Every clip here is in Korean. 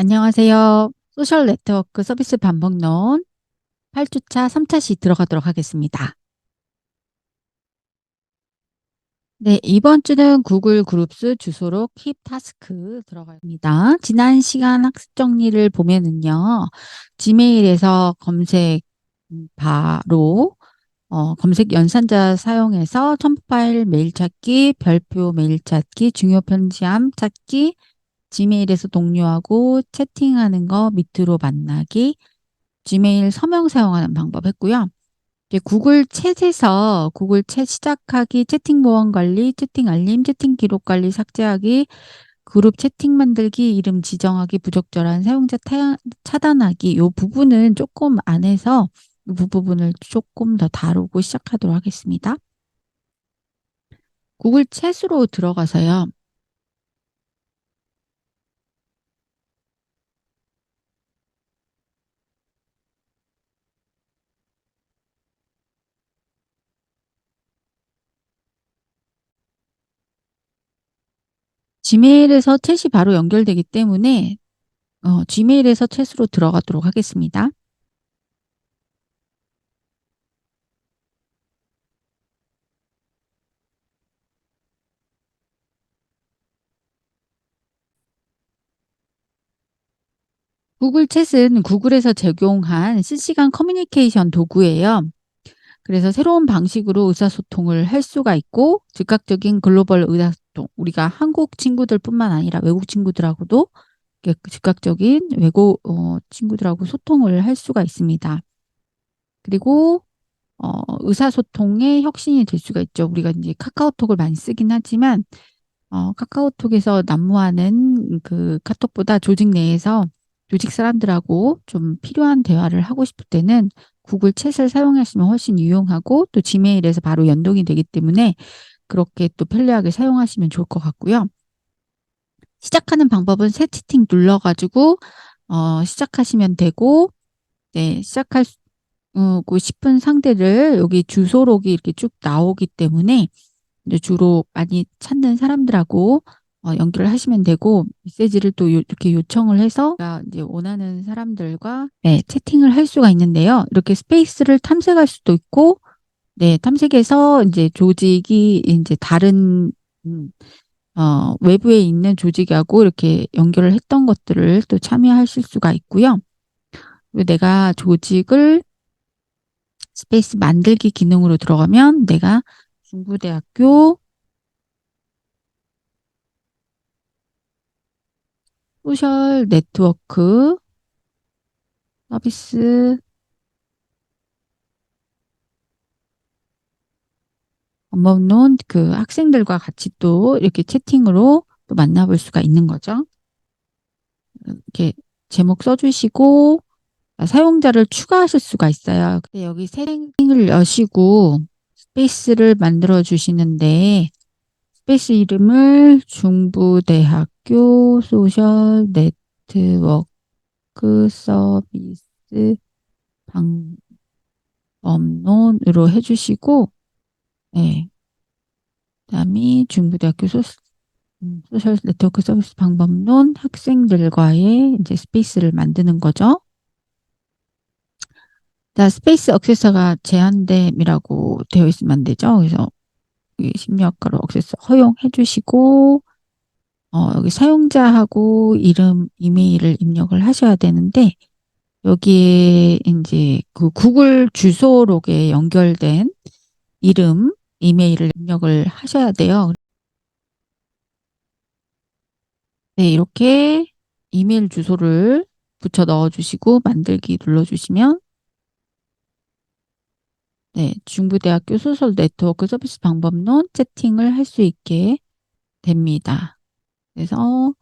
안녕하세요. 소셜 네트워크 서비스 반복론 8주차 3차시 들어가도록 하겠습니다. 네, 이번 주는 구글 그룹스 주소록 킵 타스크 들어갑니다. 지난 시간 학습 정리를 보면은요, 지메일에서 검색 바로 검색 연산자 사용해서 첨부 파일 메일 찾기, 별표 메일 찾기, 중요 편지함 찾기, 지메일에서 동료하고 채팅하는 거 밑으로 만나기, 지메일 서명 사용하는 방법 했고요. 이제 구글 챗에서 구글 챗 시작하기, 채팅 보안 관리, 채팅 알림, 채팅 기록 관리 삭제하기, 그룹 채팅 만들기, 이름 지정하기, 부적절한 사용자 차단하기, 이 부분은 조금 안 해서 이 부분을 조금 더 다루고 시작하도록 하겠습니다. 구글 챗으로 들어가서요. 지메일에서 챗이 바로 연결되기 때문에 지메일에서 챗으로 들어가도록 하겠습니다. 구글 챗은 구글에서 제공한 실시간 커뮤니케이션 도구예요. 그래서 새로운 방식으로 의사소통을 할 수가 있고, 즉각적인 글로벌 의사소통, 우리가 한국 친구들뿐만 아니라 외국 친구들하고도 즉각적인 외국 친구들하고 소통을 할 수가 있습니다. 그리고 의사소통의 혁신이 될 수가 있죠. 우리가 이제 카카오톡을 많이 쓰긴 하지만 카카오톡에서 난무하는 그 카톡보다 조직 내에서 조직 사람들하고 좀 필요한 대화를 하고 싶을 때는 구글 챗을 사용하시면 훨씬 유용하고, 또 지메일에서 바로 연동이 되기 때문에 그렇게 또 편리하게 사용하시면 좋을 것 같고요. 시작하는 방법은 새 채팅 눌러가지고 시작하시면 되고, 네, 시작할 고 싶은 상대를 여기 주소록이 이렇게 쭉 나오기 때문에 이제 주로 많이 찾는 사람들하고 연결을 하시면 되고, 메시지를 또 이렇게 요청을 해서 이제 원하는 사람들과 네, 채팅을 할 수가 있는데요. 이렇게 스페이스를 탐색할 수도 있고, 네, 탐색해서 이제 조직이 이제 다른 외부에 있는 조직하고 이렇게 연결을 했던 것들을 또 참여하실 수가 있고요. 그리고 내가 조직을 스페이스 만들기 기능으로 들어가면 내가 중부대학교 소셜 네트워크 서비스 업무론 그 학생들과 같이 또 이렇게 채팅으로 또 만나볼 수가 있는 거죠. 이렇게 제목 써주시고 사용자를 추가하실 수가 있어요. 근데 여기 세팅을 여시고 스페이스를 만들어 주시는데, 스페이스 이름을 중부대학교 소셜 네트워크 서비스 방법론으로 해주시고, 네. 그다음에 중부대학교 소셜 네트워크 서비스 방법론 학생들과의 이제 스페이스를 만드는 거죠. 자, 스페이스 액세서가 제한됨이라고 되어 있으면 안 되죠. 그래서 심리학과로 액세서 허용해 주시고, 여기 사용자하고 이름, 이메일을 입력을 하셔야 되는데, 여기에 이제 그 구글 주소록에 연결된 이름, 이메일을 입력을 하셔야 돼요. 네, 이렇게 이메일 주소를 붙여 넣어주시고 만들기 눌러주시면, 네, 중부대학교 소셜 네트워크 서비스 방법론 채팅을 할 수 있게 됩니다. 그래서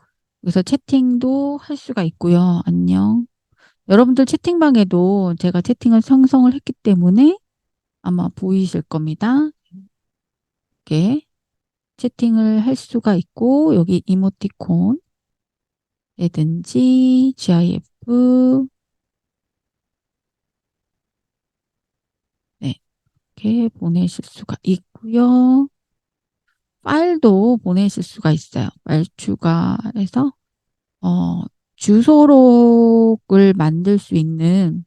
여기서 채팅도 할 수가 있고요. 안녕. 여러분들 채팅방에도 제가 채팅을 생성을 했기 때문에 아마 보이실 겁니다. 이렇게 채팅을 할 수가 있고, 여기 이모티콘이든지 GIF, 네, 이렇게 보내실 수가 있고요. 파일도 보내실 수가 있어요. 파일 추가해서 주소록을 만들 수 있는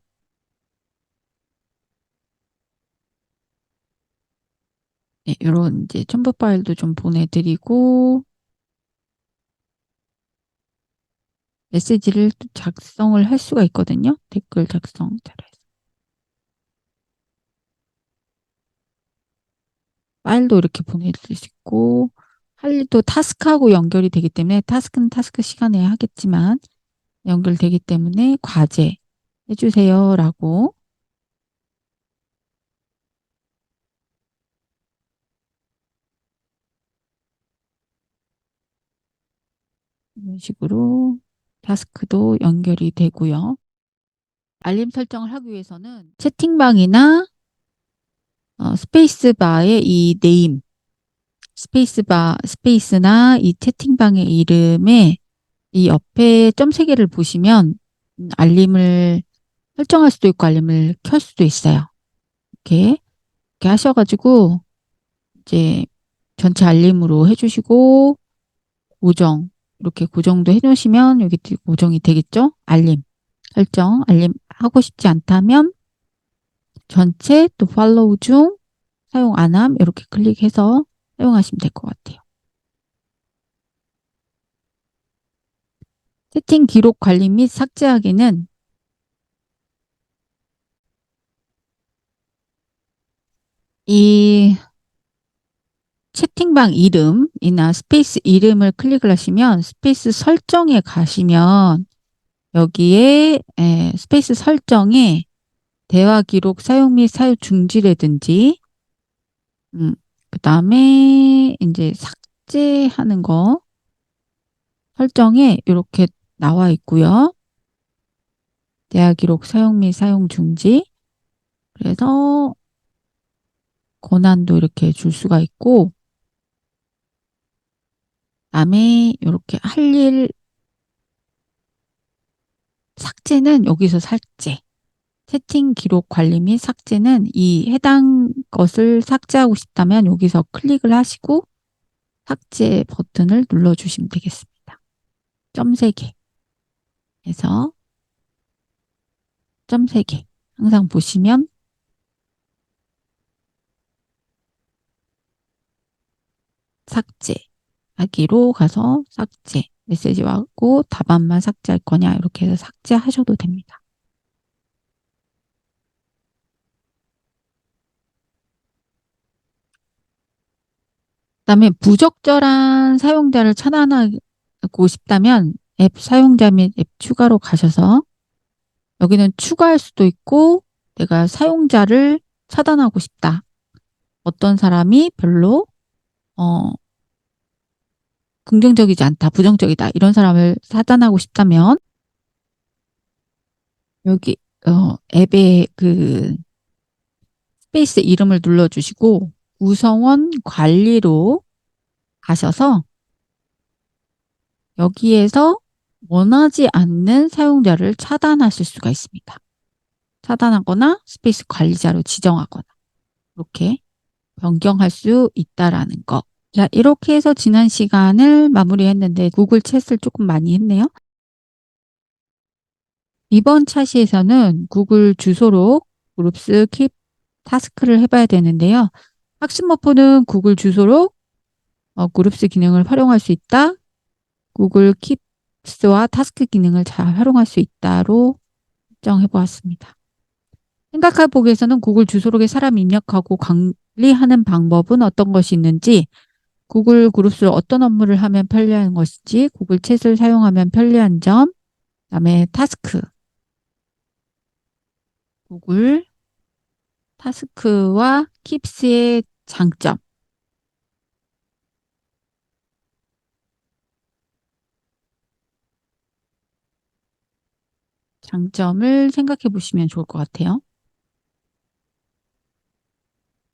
네, 이런 이제 첨부 파일도 좀 보내드리고 메시지를 또 작성을 할 수가 있거든요. 댓글 작성 잘해서 파일도 이렇게 보내드릴 수 있고 할 일도 타스크하고 연결이 되기 때문에 타스크는 타스크 시간에 하겠지만 연결되기 때문에 과제 해주세요라고 이런 식으로 타스크도 연결이 되고요. 알림 설정을 하기 위해서는 채팅방이나 스페이스바의 이 네임, 스페이스나 이 채팅방의 이름에 이 옆에 점 3개를 보시면 알림을 설정할 수도 있고 알림을 켤 수도 있어요. 이렇게 하셔가지고 이제 전체 알림으로 해주시고 고정 이렇게 고정도 해놓으시면 여기 고정이 되겠죠? 알림 설정 알림 하고 싶지 않다면 전체 또 팔로우 중 사용 안함 이렇게 클릭해서 사용하시면 될 것 같아요. 채팅 기록 관리 및 삭제하기는 이 채팅방 이름이나 스페이스 이름을 클릭을 하시면 스페이스 설정에 가시면 여기에 스페이스 설정에 대화 기록 사용 및 사용 중지라든지 그 다음에 이제 삭제하는 거 설정에 이렇게 나와 있고요. 대화 기록 사용 및 사용 중지 그래서 권한도 이렇게 줄 수가 있고 그다음에 이렇게 할 일 삭제는 여기서 삭제 채팅 기록 관리 및 삭제는 이 해당 것을 삭제하고 싶다면 여기서 클릭을 하시고 삭제 버튼을 눌러주시면 되겠습니다. 점 3개 해서 점 3개 항상 보시면 삭제 하기로 가서 삭제 메시지 왔고 답안만 삭제할 거냐 이렇게 해서 삭제하셔도 됩니다. 그다음에 부적절한 사용자를 차단하고 싶다면 앱 사용자 및 앱 추가로 가셔서 여기는 추가할 수도 있고 내가 사용자를 차단하고 싶다. 어떤 사람이 별로 어, 긍정적이지 않다, 부정적이다 이런 사람을 차단하고 싶다면 여기 앱의 그 스페이스 이름을 눌러주시고 구성원 관리로 가셔서 여기에서 원하지 않는 사용자를 차단하실 수가 있습니다. 차단하거나 스페이스 관리자로 지정하거나 이렇게 변경할 수 있다라는 거. 자, 이렇게 해서 지난 시간을 마무리했는데 구글 챗을 조금 많이 했네요. 이번 차시에서는 구글 주소록 그룹스 킵 타스크를 해봐야 되는데요. 학습 목표는 구글 주소록 그룹스 기능을 활용할 수 있다. 구글 킵스와 타스크 기능을 잘 활용할 수 있다로 설정해 보았습니다. 생각해 보기에서는 구글 주소록에 사람 입력하고 관리하는 방법은 어떤 것이 있는지 구글 그룹스로 어떤 업무를 하면 편리한 것인지 구글 챗을 사용하면 편리한 점 그다음에 타스크 구글 타스크와 킵스의 장점을 생각해 보시면 좋을 것 같아요.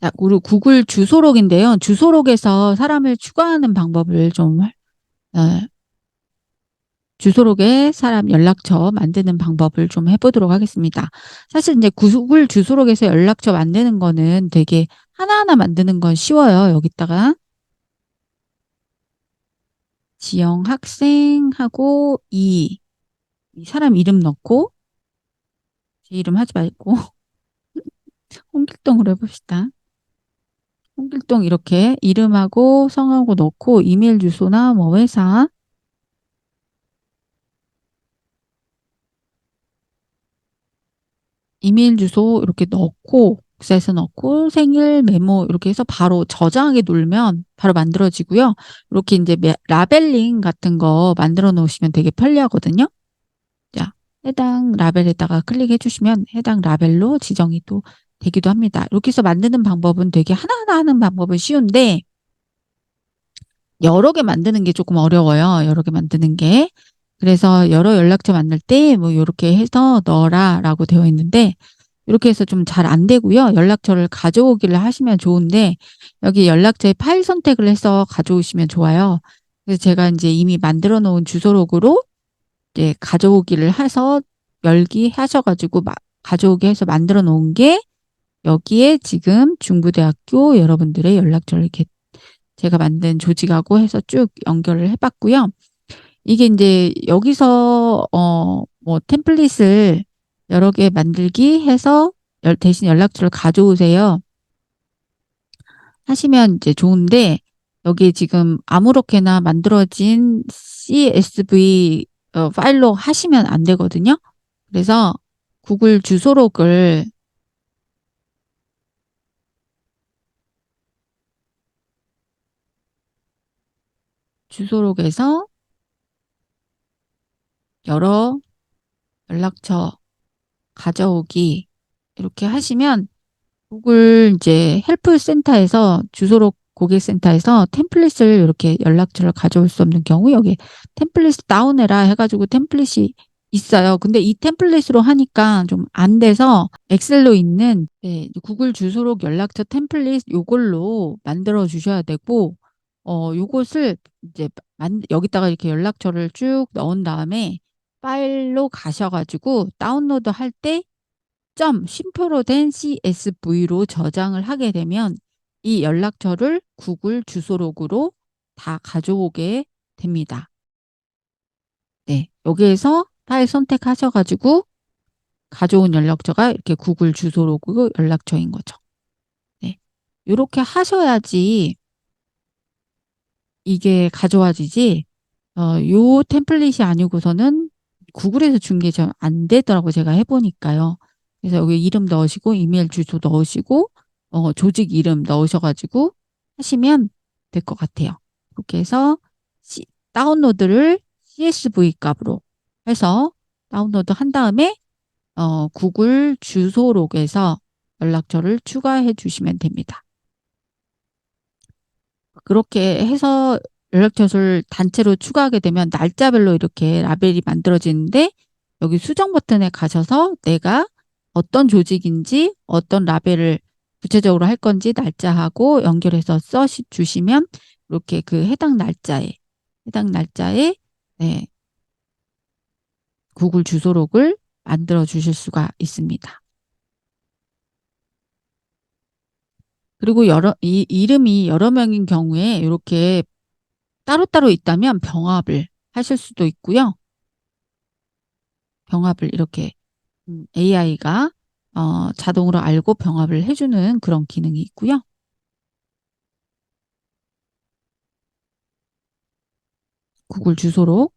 자, 우리 구글 주소록인데요. 주소록에서 사람을 추가하는 방법을 좀 주소록에 사람 연락처 만드는 방법을 좀 해보도록 하겠습니다. 사실 이제 구글 주소록에서 연락처 만드는 거는 되게 하나하나 만드는 건 쉬워요. 여기다가 지영 학생하고 이 사람 이름 넣고, 제 이름 하지 말고, 홍길동으로 해봅시다. 홍길동 이렇게 이름하고 성하고 넣고, 이메일 주소나 뭐 회사, 이메일 주소 이렇게 넣고, 복사해서 넣고, 생일 메모 이렇게 해서 바로 저장하게 누르면 바로 만들어지고요. 이렇게 이제 라벨링 같은 거 만들어 놓으시면 되게 편리하거든요. 자, 해당 라벨에다가 클릭해 주시면 해당 라벨로 지정이 또 되기도 합니다. 이렇게 해서 만드는 방법은 되게 하나하나 하는 방법은 쉬운데 여러 개 만드는 게 조금 어려워요. 여러 개 만드는 게. 그래서 여러 연락처 만들 때 뭐 이렇게 해서 넣어라 라고 되어 있는데 이렇게 해서 좀 잘 안 되고요. 연락처를 가져오기를 하시면 좋은데 여기 연락처에 파일 선택을 해서 가져오시면 좋아요. 그래서 제가 이제 이미 만들어 놓은 주소록으로 이제 가져오기를 해서 열기 하셔가지고 가져오게 해서 만들어 놓은 게 여기에 지금 중부대학교 여러분들의 연락처를 이렇게 제가 만든 조직하고 해서 쭉 연결을 해봤고요. 이게 이제 여기서 뭐 템플릿을 여러 개 만들기 해서 대신 연락처를 가져오세요 하시면 이제 좋은데 여기 지금 아무렇게나 만들어진 CSV 파일로 하시면 안 되거든요. 그래서 구글 주소록에서 여러 연락처 가져오기 이렇게 하시면 구글 이제 헬프 센터에서 주소록 고객센터에서 템플릿을 이렇게 연락처를 가져올 수 없는 경우 여기 템플릿 다운해라 해가지고 템플릿이 있어요. 근데 이 템플릿으로 하니까 좀 안 돼서 엑셀로 있는 구글 주소록 연락처 템플릿 요걸로 만들어 주셔야 되고 요것을 이제 여기다가 이렇게 연락처를 쭉 넣은 다음에 파일로 가셔가지고 다운로드 할때 쉼표로 된 CSV로 저장을 하게 되면 이 연락처를 구글 주소록으로 다 가져오게 됩니다. 네, 여기에서 파일 선택하셔가지고 가져온 연락처가 이렇게 구글 주소록 연락처인 거죠. 네, 이렇게 하셔야지 이게 가져와지지 요 템플릿이 아니고서는 구글에서 준 게 잘 안 되더라고 제가 해보니까요. 그래서 여기 이름 넣으시고 이메일 주소 넣으시고 조직 이름 넣으셔가지고 하시면 될 것 같아요. 그렇게 해서 다운로드를 CSV 값으로 해서 다운로드 한 다음에 구글 주소록에서 연락처를 추가해 주시면 됩니다. 그렇게 해서 연락처를 단체로 추가하게 되면 날짜별로 이렇게 라벨이 만들어지는데 여기 수정 버튼에 가셔서 내가 어떤 조직인지 어떤 라벨을 구체적으로 할 건지 날짜하고 연결해서 써 주시면 이렇게 그 해당 날짜에 네, 구글 주소록을 만들어 주실 수가 있습니다. 그리고 이름이 여러 명인 경우에 이렇게 따로따로 있다면 병합을 하실 수도 있고요. 병합을 이렇게 AI가 자동으로 알고 병합을 해주는 그런 기능이 있고요. 구글 주소로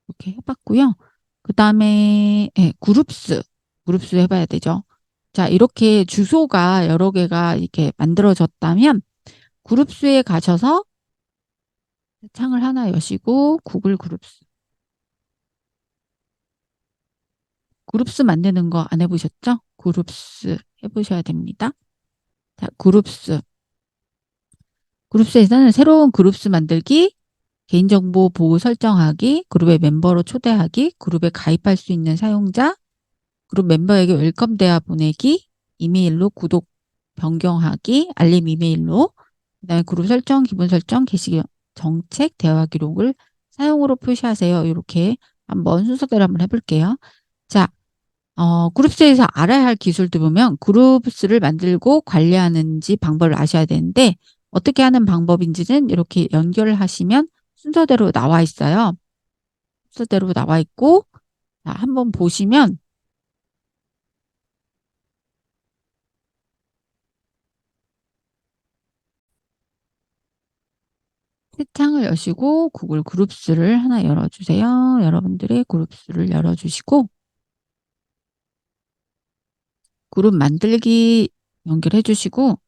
이렇게 해봤고요. 그 다음에 그룹스 해봐야 되죠. 자, 이렇게 주소가 여러 개가 이렇게 만들어졌다면 그룹스에 가셔서 창을 하나 여시고 구글 그룹스 만드는 거 안 해보셨죠? 그룹스 해보셔야 됩니다. 자, 그룹스에서는 새로운 그룹스 만들기, 개인정보 보호 설정하기, 그룹의 멤버로 초대하기, 그룹에 가입할 수 있는 사용자, 그룹 멤버에게 웰컴 대화 보내기, 이메일로 구독 변경하기, 알림 이메일로, 그다음에 그룹 설정, 기본 설정, 게시 정책, 대화 기록을 사용으로 표시하세요. 이렇게 한번 순서대로 한번 해볼게요. 자, 그룹스에서 알아야 할 기술도 보면 그룹스를 만들고 관리하는지 방법을 아셔야 되는데 어떻게 하는 방법인지는 이렇게 연결을 하시면 순서대로 나와 있어요. 순서대로 나와 있고 자, 한번 보시면 새 창을 여시고 구글 그룹스를 하나 열어주세요. 여러분들의 그룹스를 열어주시고 그룹 만들기 연결해 주시고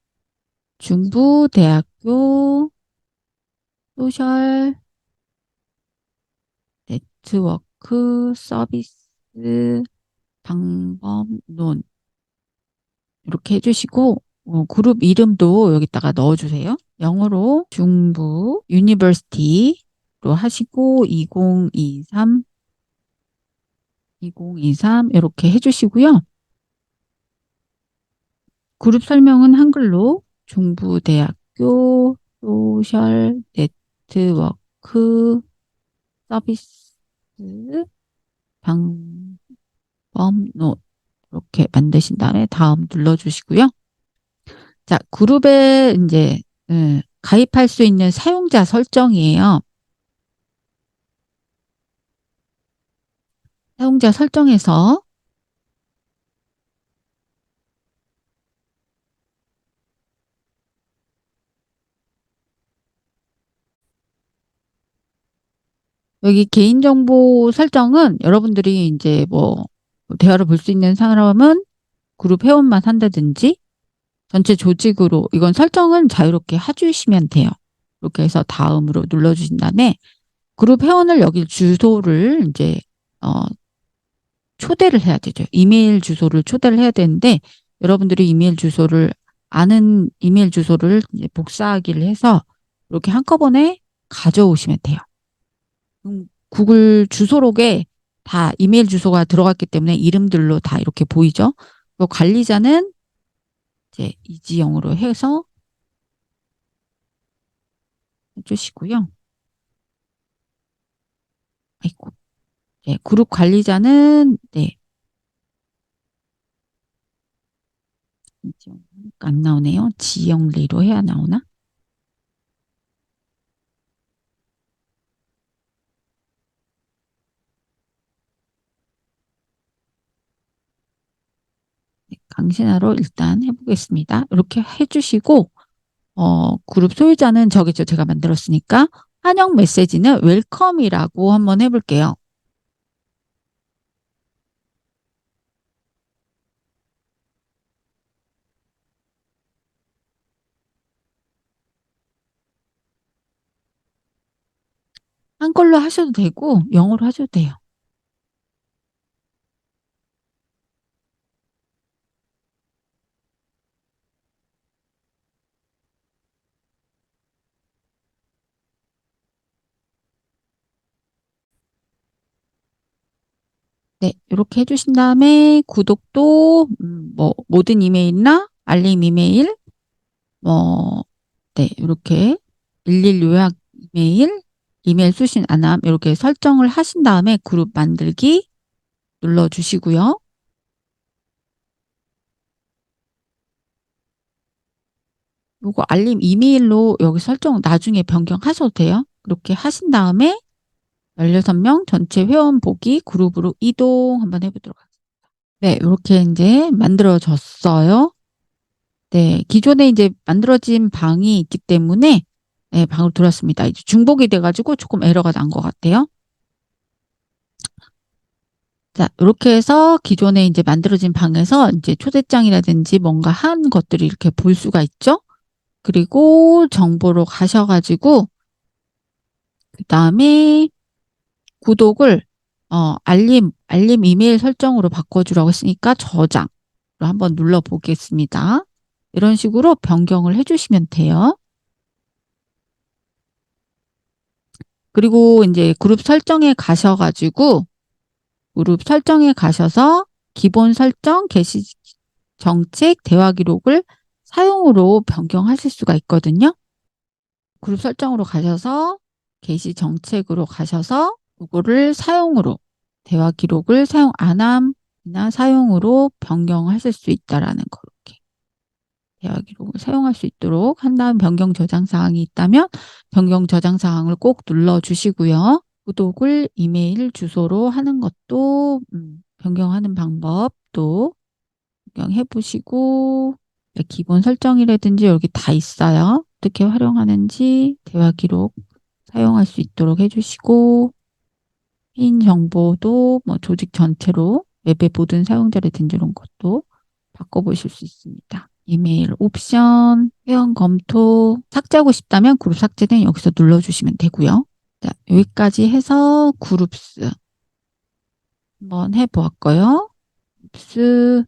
중부대학교 소셜 네트워크 서비스 방법론 이렇게 해주시고 그룹 이름도 여기다가 넣어주세요. 영어로 중부 유니버시티로 하시고 2023 이렇게 해주시고요. 그룹 설명은 한글로 중부대학교 소셜 네트워크 서비스 방법론 이렇게 만드신 다음에 다음 눌러주시고요. 자, 그룹에 이제 가입할 수 있는 사용자 설정이에요. 사용자 설정에서 여기 개인정보 설정은 여러분들이 이제 뭐 대화를 볼 수 있는 사람은 그룹 회원만 한다든지 전체 조직으로 이건 설정은 자유롭게 해주시면 돼요. 이렇게 해서 다음으로 눌러주신 다음에 그룹 회원을 여기 주소를 이제 초대를 해야 되죠. 이메일 주소를 초대를 해야 되는데 여러분들이 이메일 주소를 아는 이메일 주소를 이제 복사하기를 해서 이렇게 한꺼번에 가져오시면 돼요. 구글 주소록에 다 이메일 주소가 들어갔기 때문에 이름들로 다 이렇게 보이죠. 관리자는 이제 이지영으로 해서 해주시고요. 아이고, 네, 그룹 관리자는 네, 안 나오네요. 지영리로 해야 나오나? 네, 강신하로 일단 해보겠습니다. 이렇게 해주시고 그룹 소유자는 저기죠. 제가 만들었으니까 환영 메시지는 웰컴이라고 한번 해볼게요. 한글로 하셔도 되고 영어로 하셔도 돼요. 네, 이렇게 해주신 다음에 구독도 뭐 모든 이메일이나 알림 이메일 뭐 네, 이렇게 일일 요약 이메일 수신 안함 이렇게 설정을 하신 다음에 그룹 만들기 눌러주시고요. 요거 알림 이메일로 여기 설정 나중에 변경하셔도 돼요. 그렇게 하신 다음에 16명 전체 회원 보기 그룹으로 이동 한번 해보도록 하겠습니다. 네, 이렇게 이제 만들어졌어요. 네, 기존에 이제 만들어진 방이 있기 때문에 네, 방으로 들어왔습니다. 이제 중복이 돼가지고 조금 에러가 난 것 같아요. 자, 이렇게 해서 기존에 이제 만들어진 방에서 이제 초대장이라든지 뭔가 한 것들이 이렇게 볼 수가 있죠. 그리고 정보로 가셔가지고 그 다음에 구독을 알림 이메일 설정으로 바꿔주라고 했으니까 저장으로 한번 눌러보겠습니다. 이런 식으로 변경을 해주시면 돼요. 그리고 이제 그룹 설정에 가셔가지고 그룹 설정에 가셔서 기본 설정, 게시 정책, 대화 기록을 사용으로 변경하실 수가 있거든요. 그룹 설정으로 가셔서 게시 정책으로 가셔서 그거를 사용으로 대화 기록을 사용 안 함이나 사용으로 변경하실 수 있다라는 거 이렇게 대화 기록을 사용할 수 있도록 한 다음 변경 저장 사항이 있다면 변경 저장 사항을 꼭 눌러 주시고요. 구독을 이메일 주소로 하는 것도 변경하는 방법도 변경해 보시고 네, 기본 설정이라든지 여기 다 있어요. 어떻게 활용하는지 대화 기록 사용할 수 있도록 해주시고 개인 정보도 뭐 조직 전체로 웹의 모든 사용자라든지 이런 것도 바꿔보실 수 있습니다. 이메일 옵션, 회원 검토, 삭제하고 싶다면 그룹 삭제는 여기서 눌러주시면 되고요. 자, 여기까지 해서 그룹스 한번 해보았고요. 그룹스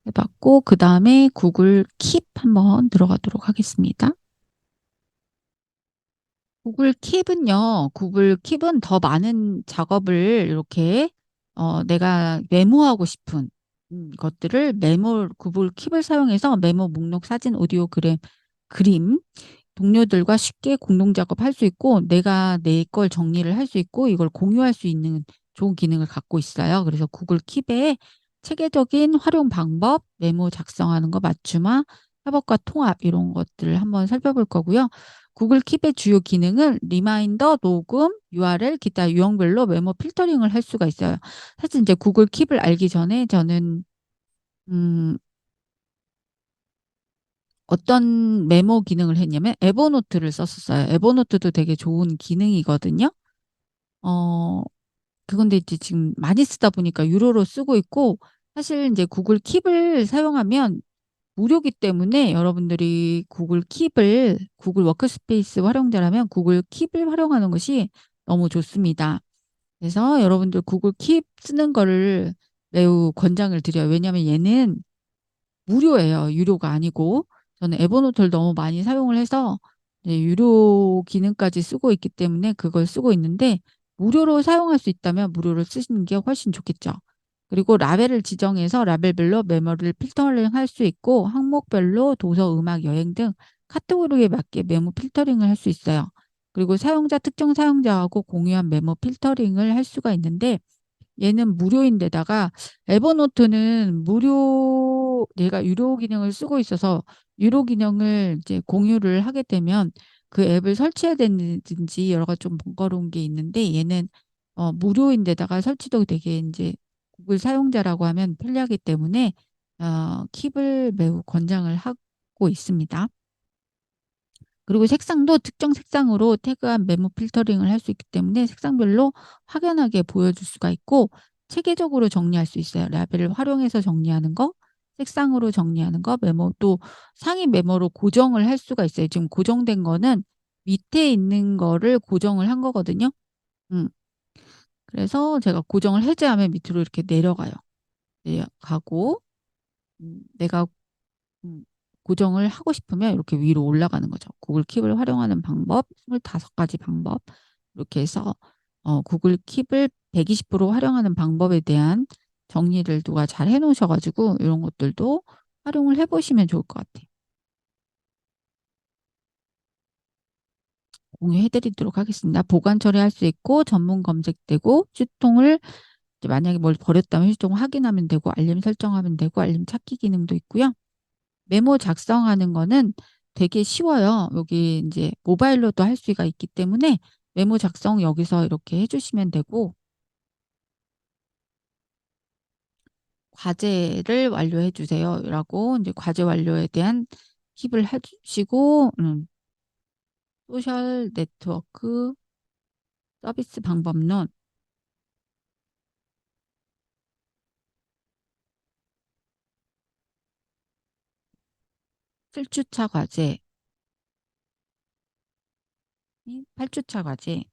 해봤고 그 다음에 구글 킵 한번 들어가도록 하겠습니다. 구글 킵은요, 구글 킵은 더 많은 작업을 이렇게 내가 메모하고 싶은 것들을 구글 킵을 사용해서 메모, 목록, 사진, 오디오, 그림 동료들과 쉽게 공동 작업할 수 있고 내가 내 걸 정리를 할 수 있고 이걸 공유할 수 있는 좋은 기능을 갖고 있어요. 그래서 구글 킵의 체계적인 활용 방법, 메모 작성하는 거 맞춤화, 협업과 통합 이런 것들을 한번 살펴볼 거고요. 구글 킵의 주요 기능은 리마인더, 녹음, URL, 기타 유형별로 메모 필터링을 할 수가 있어요. 사실 이제 구글 킵을 알기 전에 저는 음, 어떤 메모 기능을 했냐면 에버노트를 썼었어요. 에버노트도 되게 좋은 기능이거든요. 어, 그건데 이제 지금 많이 쓰다 보니까 유료로 쓰고 있고 사실 이제 구글 킵을 사용하면 무료기 때문에 여러분들이 구글 워크스페이스 활용자라면 구글 킵을 활용하는 것이 너무 좋습니다. 그래서 여러분들 구글 킵 쓰는 거를 매우 권장을 드려요. 왜냐하면 얘는 무료예요. 유료가 아니고. 저는 에버노트를 너무 많이 사용을 해서 이제 유료 기능까지 쓰고 있기 때문에 그걸 쓰고 있는데 무료로 사용할 수 있다면 무료로 쓰시는 게 훨씬 좋겠죠. 그리고 라벨을 지정해서 라벨별로 메모를 필터링 할 수 있고 항목별로 도서, 음악, 여행 등 카테고리에 맞게 메모 필터링을 할 수 있어요. 그리고 특정 사용자하고 공유한 메모 필터링을 할 수가 있는데 얘는 무료인데다가 에버노트는 얘가 유료 기능을 쓰고 있어서 유료 기능을 이제 공유를 하게 되면 그 앱을 설치해야 되는지 여러 가지 좀 번거로운 게 있는데 얘는 무료인데다가 설치도 되게 이제 구글 사용자라고 하면 편리하기 때문에 킵을 매우 권장을 하고 있습니다. 그리고 색상도 특정 색상으로 태그한 메모 필터링을 할 수 있기 때문에 색상별로 확연하게 보여줄 수가 있고 체계적으로 정리할 수 있어요. 라벨을 활용해서 정리하는 거, 색상으로 정리하는 거, 메모 또 상위 메모로 고정을 할 수가 있어요. 지금 고정된 거는 밑에 있는 거를 고정을 한 거거든요. 음. 그래서 제가 고정을 해제하면 밑으로 이렇게 내려가요. 내려가고 내가 고정을 하고 싶으면 이렇게 위로 올라가는 거죠. 구글 킵을 활용하는 방법, 25가지 방법. 이렇게 해서 구글 킵을 120% 활용하는 방법에 대한 정리를 누가 잘 해놓으셔가지고 이런 것들도 활용을 해보시면 좋을 것 같아요. 공유해드리도록 하겠습니다. 보관 처리할 수 있고 전문 검색되고 휴통을 만약에 뭘 버렸다면 휴통 확인하면 되고 알림 설정하면 되고 알림 찾기 기능도 있고요. 메모 작성하는 거는 되게 쉬워요. 여기 이제 모바일로도 할 수가 있기 때문에 메모 작성 여기서 이렇게 해주시면 되고 과제를 완료해 주세요. 라고 이제 과제 완료에 대한 팁을 해주시고 소셜 네트워크 서비스 방법론 칠주차 과제, 8주차 과제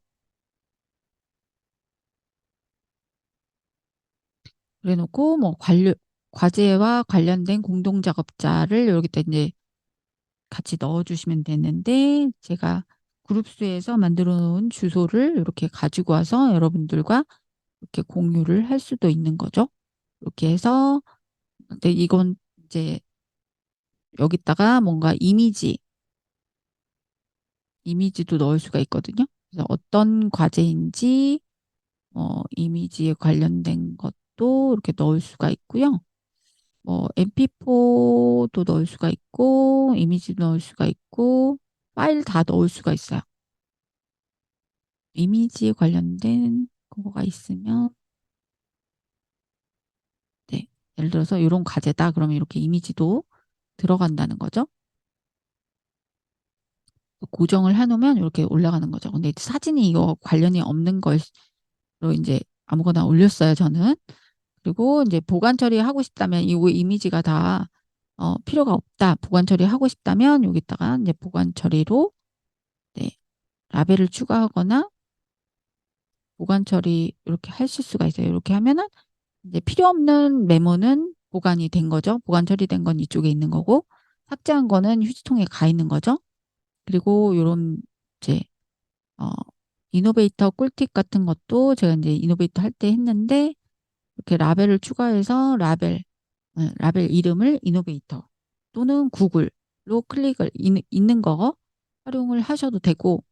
그래 놓고 뭐 과제와 관련된 공동 작업자를 여기다 이제 같이 넣어주시면 되는데 제가 그룹수에서 만들어 놓은 주소를 이렇게 가지고 와서 여러분들과 이렇게 공유를 할 수도 있는 거죠. 이렇게 해서 근데 이건 이제 여기다가 뭔가 이미지도 넣을 수가 있거든요. 그래서 어떤 과제인지 이미지에 관련된 것도 이렇게 넣을 수가 있고요. 뭐 MP4도 넣을 수가 있고 이미지 넣을 수가 있고 파일 다 넣을 수가 있어요. 이미지에 관련된 그거가 있으면 네. 예를 들어서 요런 과제다. 그러면 이렇게 이미지도 들어간다는 거죠. 고정을 해놓으면 이렇게 올라가는 거죠. 근데 사진이 이거 관련이 없는 걸로 이제 아무거나 올렸어요, 저는. 그리고 이제 보관 처리하고 싶다면 이 이미지가 다 필요가 없다. 보관 처리하고 싶다면 여기다가 이제 보관 처리로 네, 라벨을 추가하거나 보관 처리 이렇게 하실 수가 있어요. 이렇게 하면은 이제 필요 없는 메모는 보관이 된 거죠. 보관 처리된 건 이쪽에 있는 거고 삭제한 거는 휴지통에 가 있는 거죠. 그리고 요런 이제 어, 이노베이터 꿀팁 같은 것도 제가 이제 이노베이터 할 때 했는데 이렇게 라벨을 추가해서 라벨 이름을 이노베이터 또는 구글로 클릭을 있는 거 활용을 하셔도 되고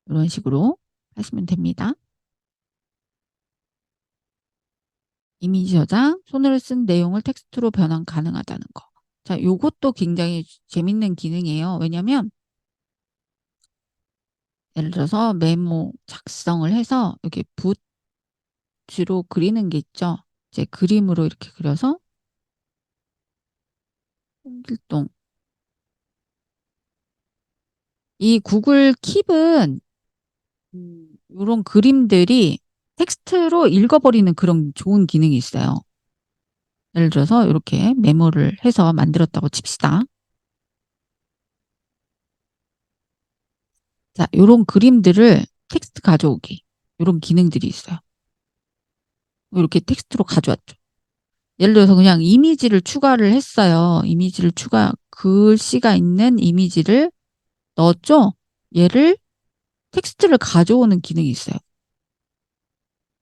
이런 식으로 하시면 됩니다. 이미지 저장, 손으로 쓴 내용을 텍스트로 변환 가능하다는 거. 자, 요것도 굉장히 재밌는 기능이에요. 왜냐면 예를 들어서 메모 작성을 해서 여기 붓으로 그리는 게 있죠. 이제 그림으로 이렇게 그려서 홍길동. 이 구글 킵은 이런 그림들이 텍스트로 읽어버리는 그런 좋은 기능이 있어요. 예를 들어서 이렇게 메모를 해서 만들었다고 칩시다. 자, 이런 그림들을 텍스트 가져오기. 이런 기능들이 있어요. 이렇게 텍스트로 가져왔죠. 예를 들어서 그냥 이미지를 추가를 했어요. 글씨가 있는 이미지를 넣었죠. 얘를 텍스트를 가져오는 기능이 있어요.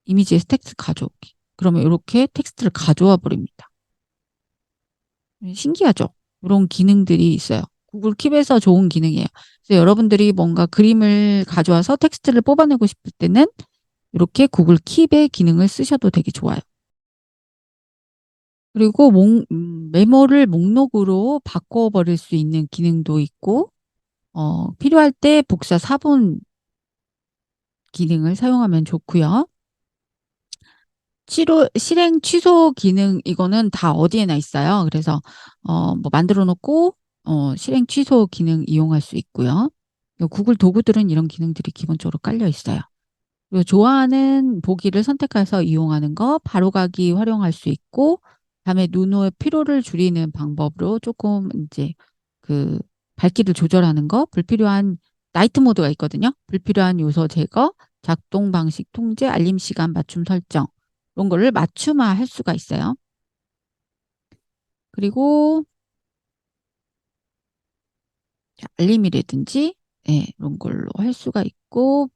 이미지에서 텍스트 가져오기. 그러면 이렇게 텍스트를 가져와 버립니다. 신기하죠? 이런 기능들이 있어요. 구글 킵에서 좋은 기능이에요. 그래서 여러분들이 뭔가 그림을 가져와서 텍스트를 뽑아내고 싶을 때는 이렇게 구글 킵의 기능을 쓰셔도 되게 좋아요. 그리고 메모를 목록으로 바꿔버릴 수 있는 기능도 있고 필요할 때 복사 사본 기능을 사용하면 좋고요. 실행 취소 기능 이거는 다 어디에나 있어요. 그래서 뭐 만들어 놓고 실행 취소 기능 이용할 수 있고요. 구글 도구들은 이런 기능들이 기본적으로 깔려 있어요. 그리고 좋아하는 보기를 선택해서 이용하는 거, 바로가기 활용할 수 있고, 다음에 눈의 피로를 줄이는 방법으로 조금 이제 그 밝기를 조절하는 거, 불필요한 나이트 모드가 있거든요. 불필요한 요소 제거, 작동 방식 통제, 알림 시간 맞춤 설정 이런 거를 맞춤화 할 수가 있어요. 그리고 알림이라든지 이런 걸로 할 수가 있고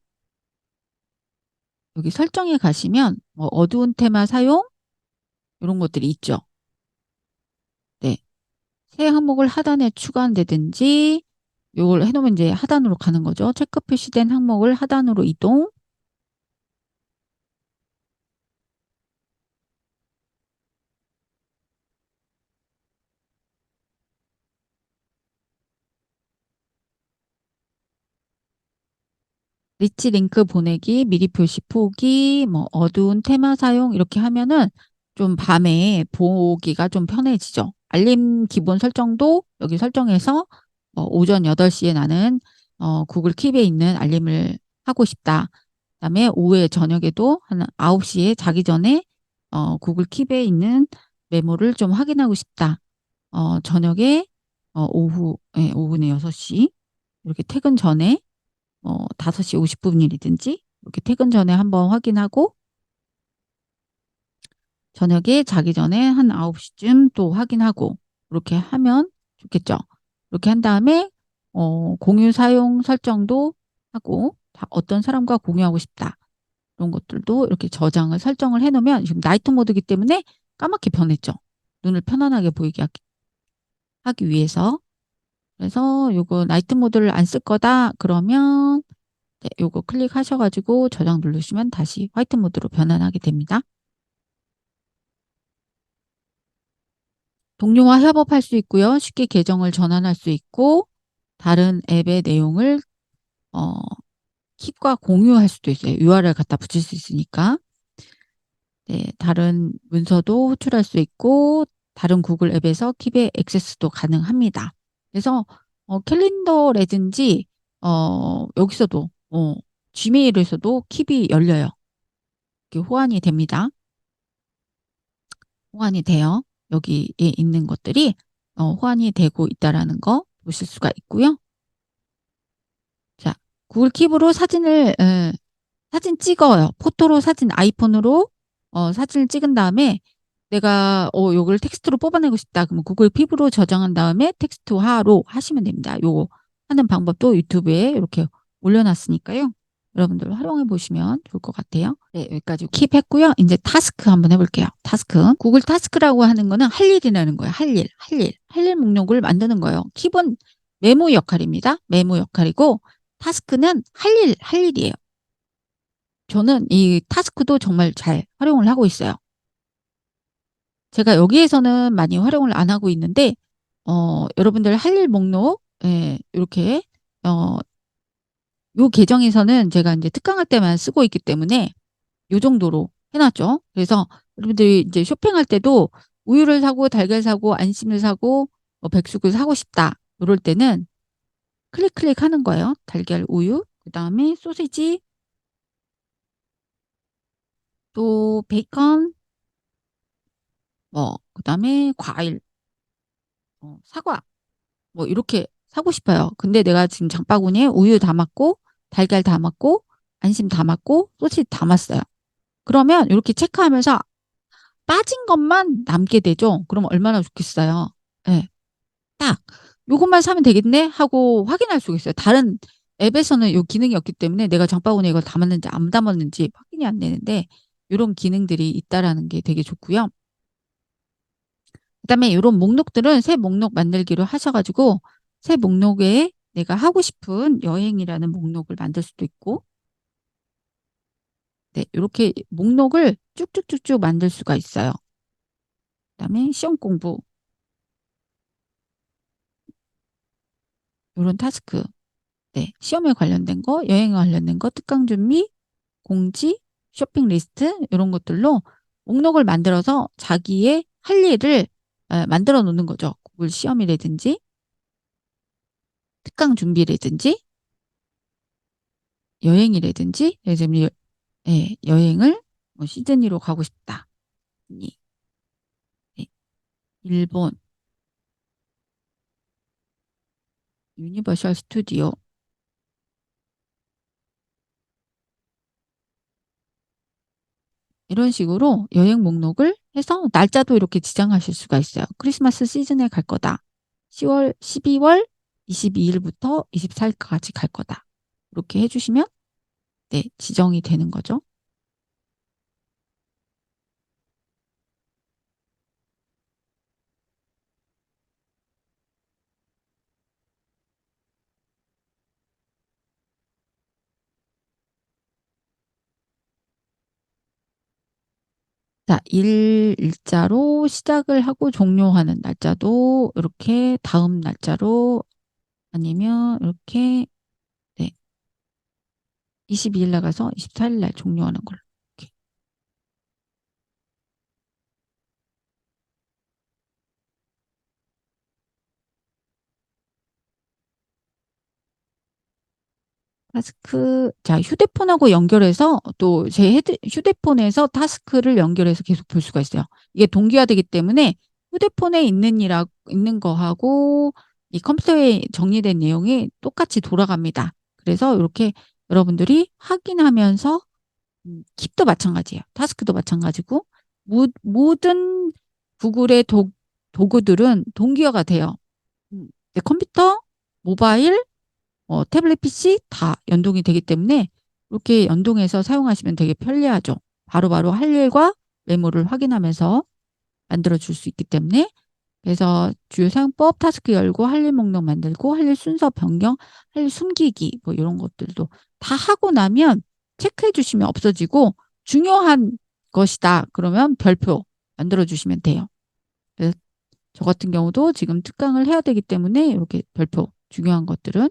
여기 설정에 가시면 뭐 어두운 테마 사용 이런 것들이 있죠. 네. 새 항목을 하단에 추가한다든지 이걸 해놓으면 이제 하단으로 가는 거죠. 체크 표시된 항목을 하단으로 이동. 리치 링크 보내기, 미리 표시 포기, 뭐 어두운 테마 사용 이렇게 하면은 좀 밤에 보기가 좀 편해지죠. 알림 기본 설정도 여기 설정해서 오전 8시에 나는 구글 킵에 있는 알림을 하고 싶다. 그다음에 오후에 저녁에도 한 9시에 자기 전에 구글 킵에 있는 메모를 좀 확인하고 싶다. 저녁에 오후네 6시 이렇게 퇴근 전에 5시 50분이라든지 이렇게 퇴근 전에 한번 확인하고 저녁에 자기 전에 한 9시쯤 또 확인하고 이렇게 하면 좋겠죠. 이렇게 한 다음에 공유 사용 설정도 하고 어떤 사람과 공유하고 싶다. 이런 것들도 이렇게 저장을 설정을 해놓으면 지금 나이트 모드이기 때문에 까맣게 변했죠. 눈을 편안하게 보이게 하기 위해서. 그래서 요거 나이트 모드를 안 쓸 거다 그러면 네, 요거 클릭하셔가지고 저장 누르시면 다시 화이트 모드로 변환하게 됩니다. 동료와 협업할 수 있고요. 쉽게 계정을 전환할 수 있고 다른 앱의 내용을 어, 킵과 공유할 수도 있어요. URL 갖다 붙일 수 있으니까. 네, 다른 문서도 호출할 수 있고 다른 구글 앱에서 킵의 액세스도 가능합니다. 그래서 캘린더라든지 여기서도 지메일에서도 킵이 열려요. 이렇게 호환이 됩니다. 호환이 돼요. 여기에 있는 것들이 호환이 되고 있다라는 거 보실 수가 있고요. 자, 구글 킵으로 사진 찍어요. 포토로 사진 아이폰으로 사진을 찍은 다음에 내가 요걸 텍스트로 뽑아내고 싶다. 그러면 구글 킵으로 저장한 다음에 텍스트화로 하시면 됩니다. 요거 하는 방법도 유튜브에 이렇게 올려놨으니까요. 여러분들 활용해 보시면 좋을 것 같아요. 네, 여기까지 킵했고요. 이제 타스크 한번 해볼게요. 타스크. 구글 타스크라고 하는 거는 할 일이라는 거예요. 할 일, 할 일. 할 일 목록을 만드는 거예요. 킵은 메모 역할입니다. 메모 역할이고 타스크는 할 일이에요. 저는 이 타스크도 정말 잘 활용을 하고 있어요. 제가 여기에서는 많이 활용을 안 하고 있는데, 여러분들 할 일 목록, 예, 이렇게, 요 계정에서는 제가 이제 특강할 때만 쓰고 있기 때문에 요 정도로 해놨죠. 그래서 여러분들이 이제 쇼핑할 때도 우유를 사고 달걀 사고 안심을 사고 백숙을 사고 싶다. 이럴 때는 클릭 하는 거예요. 달걀, 우유, 그 다음에 소시지, 또 베이컨, 그 다음에 과일, 사과, 뭐 이렇게 사고 싶어요. 근데 내가 지금 장바구니에 우유 담았고 달걀 담았고 안심 담았고 소시지 담았어요. 그러면 이렇게 체크하면서 빠진 것만 남게 되죠. 그럼 얼마나 좋겠어요. 네, 딱 요것만 사면 되겠네 하고 확인할 수가 있어요. 다른 앱에서는 요 기능이 없기 때문에 내가 장바구니에 이걸 담았는지 안 담았는지 확인이 안 되는데 이런 기능들이 있다라는 게 되게 좋고요. 그다음에 이런 목록들은 새 목록 만들기로 하셔가지고 새 목록에 내가 하고 싶은 여행이라는 목록을 만들 수도 있고, 네, 이렇게 목록을 쭉쭉쭉쭉 만들 수가 있어요. 그다음에 시험 공부, 이런 타스크, 네, 시험에 관련된 거, 여행에 관련된 거, 특강 준비, 공지, 쇼핑 리스트 이런 것들로 목록을 만들어서 자기의 할 일을 만들어 놓는 거죠. 구글 시험이라든지 특강 준비라든지 여행이라든지 예를 들면 여행을 시드니로 가고 싶다. 네, 일본 유니버셜 스튜디오 이런 식으로 여행 목록을 해서 날짜도 이렇게 지정하실 수가 있어요. 크리스마스 시즌에 갈 거다. 10월, 12월 22일부터 24일까지 갈 거다. 이렇게 해주시면 네, 지정이 되는 거죠. 자, 일자로 시작을 하고 종료하는 날짜도 이렇게 다음 날짜로 아니면 이렇게 네, 22일 나가서 24일 날 종료하는 걸로. 이렇게. 타스크, 자, 휴대폰하고 연결해서 또 제 휴대폰에서 타스크를 연결해서 계속 볼 수가 있어요. 이게 동기화되기 때문에 휴대폰에 있는 거하고 이 컴퓨터에 정리된 내용이 똑같이 돌아갑니다. 그래서 이렇게 여러분들이 확인하면서 킵도 마찬가지예요. 타스크도 마찬가지고 모든 구글의 도구들은 동기화가 돼요. 컴퓨터, 모바일, 태블릿 PC 다 연동이 되기 때문에 이렇게 연동해서 사용하시면 되게 편리하죠. 바로바로 할 일과 메모를 확인하면서 만들어 줄 수 있기 때문에 그래서 주요 사용법 타스크 열고 할 일 목록 만들고 할 일 순서 변경, 할 일 숨기기 뭐 이런 것들도 다 하고 나면 체크해 주시면 없어지고 중요한 것이다. 그러면 별표 만들어 주시면 돼요. 그래서 저 같은 경우도 지금 특강을 해야 되기 때문에 이렇게 별표 중요한 것들은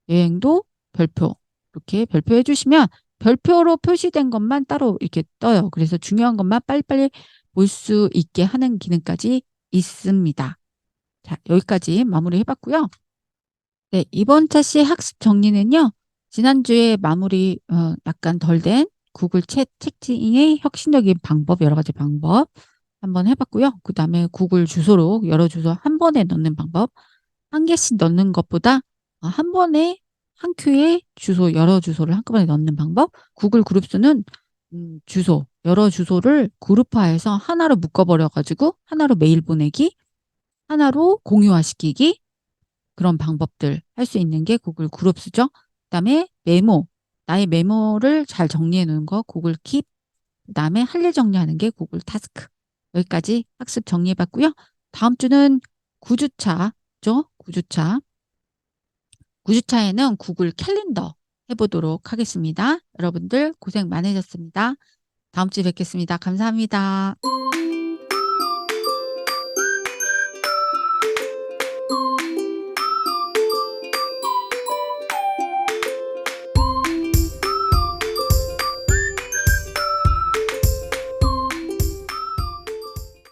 여행도 별표 이렇게 별표해 주시면 별표로 표시된 것만 따로 이렇게 떠요. 그래서 중요한 것만 빨리빨리 볼 수 있게 하는 기능까지 있습니다. 자, 여기까지 마무리 해봤고요. 네, 이번 차시 학습 정리는요. 지난주에 마무리 약간 덜 된 구글 챗 채팅의 혁신적인 방법, 여러 가지 방법 한번 해봤고요. 그 다음에 구글 주소로 여러 주소 한 번에 넣는 방법, 한 개씩 넣는 것보다 한 번에 한 큐에 주소, 여러 주소를 한꺼번에 넣는 방법, 구글 그룹스는 주소, 여러 주소를 그룹화해서 하나로 묶어버려가지고 하나로 메일 보내기, 하나로 공유화시키기, 그런 방법들 할 수 있는 게 구글 그룹스죠. 그다음에 메모, 나의 메모를 잘 정리해 놓은 거 구글 킵, 그다음에 할 일 정리하는 게 구글 타스크. 여기까지 학습 정리해 봤고요. 다음 주는 9주차죠. 9주차. 9주차에는 구글 캘린더 해보도록 하겠습니다. 여러분들 고생 많으셨습니다. 다음 주에 뵙겠습니다. 감사합니다.